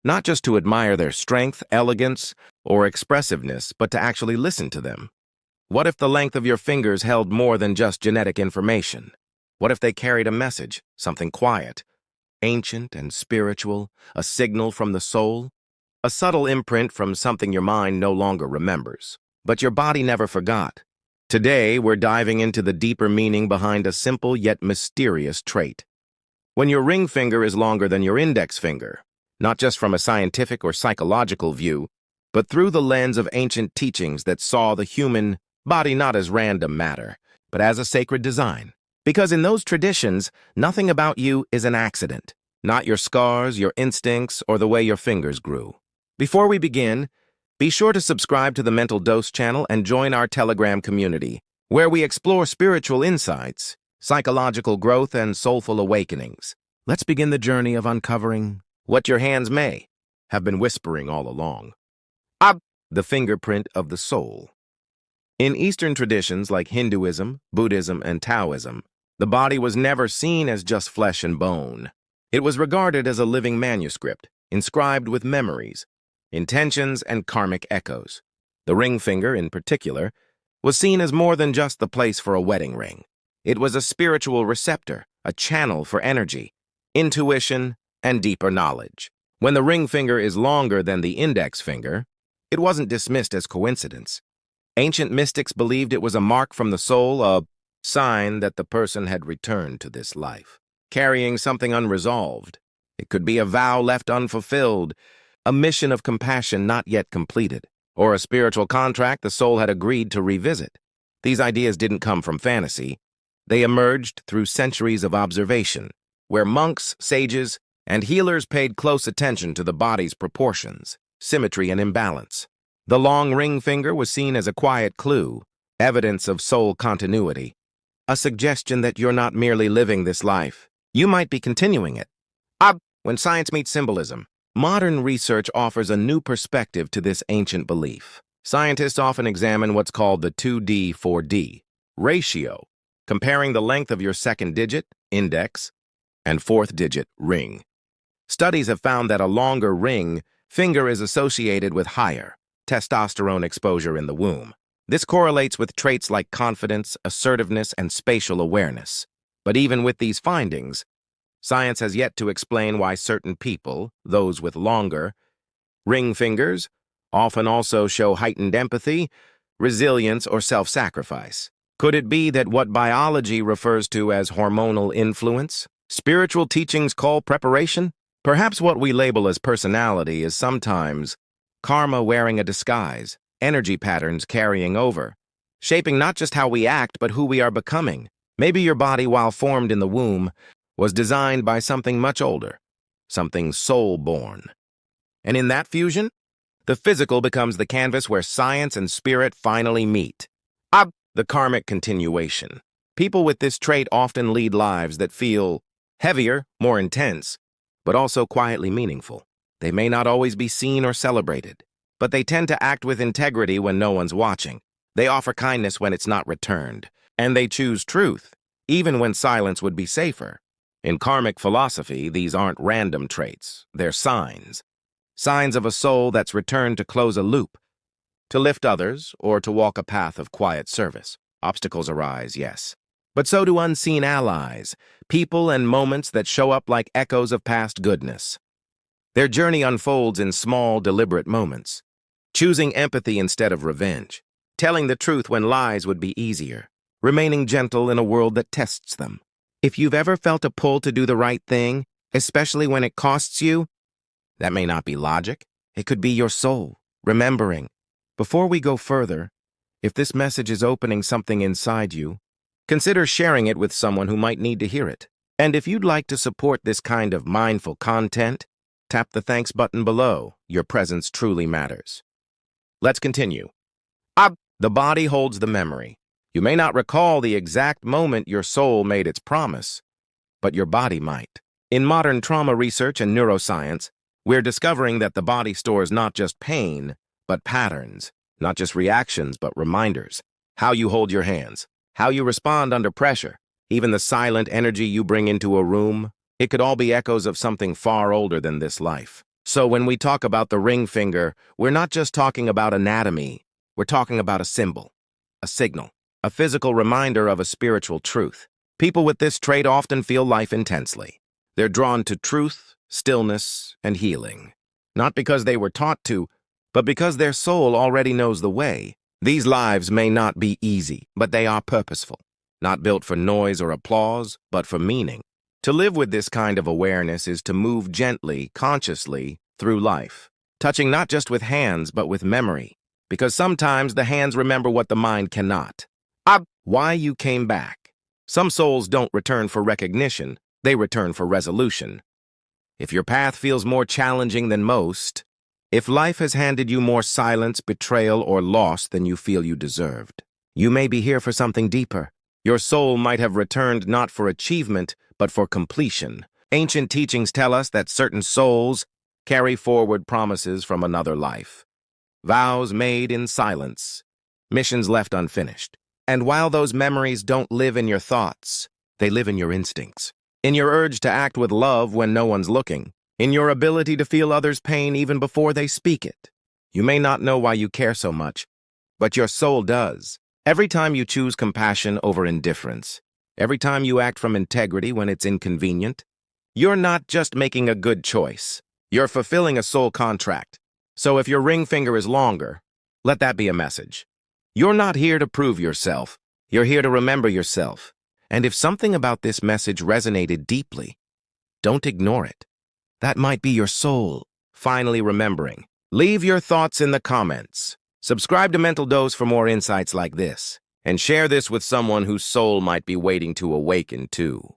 not just to admire their strength, elegance, or expressiveness, but to actually listen to them. What if the length of your fingers held more than just genetic information? What if they carried a message, something quiet, ancient and spiritual, a signal from the soul? A subtle imprint from something your mind no longer remembers, but your body never forgot. Today, we're diving into the deeper meaning behind a simple yet mysterious trait. When your ring finger is longer than your index finger, not just from a scientific or psychological view, but through the lens of ancient teachings that saw the human body not as random matter, but as a sacred design. Because in those traditions, nothing about you is an accident, not your scars, your instincts, or the way your fingers grew. Before we begin, be sure to subscribe to the Mental Dose channel and join our Telegram community, where we explore spiritual insights, psychological growth, and soulful awakenings. Let's begin the journey of uncovering what your hands may have been whispering all along. The fingerprint of the soul. In Eastern traditions like Hinduism, Buddhism, and Taoism, the body was never seen as just flesh and bone. It was regarded as a living manuscript, inscribed with memories, intentions, and karmic echoes. The ring finger, in particular, was seen as more than just the place for a wedding ring. It was a spiritual receptor, a channel for energy, intuition, and deeper knowledge. When the ring finger is longer than the index finger, it wasn't dismissed as coincidence. Ancient mystics believed it was a mark from the soul, a sign that the person had returned to this life, carrying something unresolved. It could be a vow left unfulfilled, a mission of compassion not yet completed, or a spiritual contract the soul had agreed to revisit. These ideas didn't come from fantasy. They emerged through centuries of observation, where monks, sages, and healers paid close attention to the body's proportions, symmetry, and imbalance. The long ring finger was seen as a quiet clue, evidence of soul continuity, a suggestion that you're not merely living this life, you might be continuing it. When science meets symbolism, modern research offers a new perspective to this ancient belief. Scientists often examine what's called the 2D/4D ratio, comparing the length of your second digit, index, and fourth digit, ring. Studies have found that a longer ring finger is associated with higher testosterone exposure in the womb. This correlates with traits like confidence, assertiveness, and spatial awareness. But even with these findings, science has yet to explain why certain people, those with longer ring fingers, often also show heightened empathy, resilience, or self-sacrifice. Could it be that what biology refers to as hormonal influence, spiritual teachings call preparation? Perhaps what we label as personality is sometimes karma wearing a disguise, energy patterns carrying over, shaping not just how we act but who we are becoming. Maybe your body, while formed in the womb, was designed by something much older, something soul-born. And in that fusion, the physical becomes the canvas where science and spirit finally meet. The karmic continuation. People with this trait often lead lives that feel heavier, more intense, but also quietly meaningful. They may not always be seen or celebrated, but they tend to act with integrity when no one's watching. They offer kindness when it's not returned, and they choose truth, even when silence would be safer. In karmic philosophy, these aren't random traits. They're signs. Signs of a soul that's returned to close a loop, to lift others, or to walk a path of quiet service. Obstacles arise, yes. But so do unseen allies, people and moments that show up like echoes of past goodness. Their journey unfolds in small, deliberate moments, choosing empathy instead of revenge, telling the truth when lies would be easier, remaining gentle in a world that tests them. If you've ever felt a pull to do the right thing, especially when it costs you, that may not be logic. It could be your soul, remembering. Before we go further, if this message is opening something inside you, consider sharing it with someone who might need to hear it. And if you'd like to support this kind of mindful content, tap the thanks button below. Your presence truly matters. Let's continue. The body holds the memory. You may not recall the exact moment your soul made its promise, but your body might. In modern trauma research and neuroscience, we're discovering that the body stores not just pain, but patterns, not just reactions, but reminders. How you hold your hands, how you respond under pressure, even the silent energy you bring into a room, it could all be echoes of something far older than this life. So when we talk about the ring finger, we're not just talking about anatomy, we're talking about a symbol, a signal, a physical reminder of a spiritual truth. People with this trait often feel life intensely. They're drawn to truth, stillness, and healing. Not because they were taught to, but because their soul already knows the way. These lives may not be easy, but they are purposeful. Not built for noise or applause, but for meaning. To live with this kind of awareness is to move gently, consciously, through life, touching not just with hands, but with memory. Because sometimes the hands remember what the mind cannot. Why you came back. Some souls don't return for recognition, they return for resolution. If your path feels more challenging than most, if life has handed you more silence, betrayal, or loss than you feel you deserved, you may be here for something deeper. Your soul might have returned not for achievement, but for completion. Ancient teachings tell us that certain souls carry forward promises from another life. Vows made in silence, missions left unfinished. And while those memories don't live in your thoughts, they live in your instincts. In your urge to act with love when no one's looking. In your ability to feel others' pain even before they speak it. You may not know why you care so much, but your soul does. Every time you choose compassion over indifference, every time you act from integrity when it's inconvenient, you're not just making a good choice. You're fulfilling a soul contract. So if your ring finger is longer, let that be a message. You're not here to prove yourself. You're here to remember yourself. And if something about this message resonated deeply, don't ignore it. That might be your soul finally remembering. Leave your thoughts in the comments. Subscribe to Mental Dose for more insights like this. And share this with someone whose soul might be waiting to awaken too.